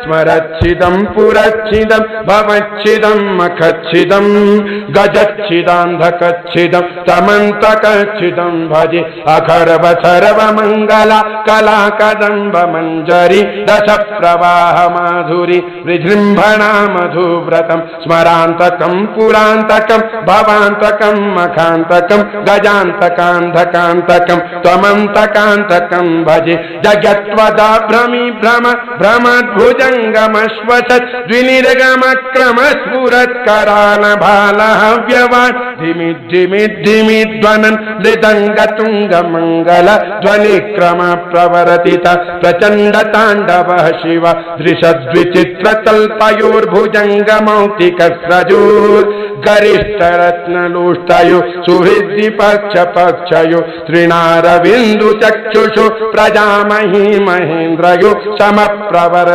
स्मरच्छिदं पुरच्छिदं भवच्छिदं मखच्छिदं गजच्छिदान्धकच्छिदं तमन्तकच्छिदं भजे अखर्व सर्वमङ्गला कला कदम्ब मञ्जरी दश प्रवाह माधुरी विजृम्भणा मधुव्रतं स्मरान्तकं पुरान्तकं भवान्तकं मखान्तकं गजान्तकान्धकान्तकं त्वमन्तकान्तकं भजे जगत्वदा भ्रमी भ्रम भ्रमद्भुजङ्गमश्वसत् द्विनिर्गमक्रमस्फुरत्करालभालहव्यवान् धिमिद्धिमिद्धिमिध्वनन् मृदङ्गतुङ्गमङ्गल ध्वनिक्रम प्रवर्तित प्रचण्डताण्डवः शिव दृशद्विचित्रकल्पयोर्भुजङ्गमौक्तिकस्रजोर् गरिष्ठरत्नलोष्टयो सुहृद्विपक्षपक्षयो त्रिणारविन्दुचक्षुषु प्रजामही महेन्द्रयो समप्रवर्तित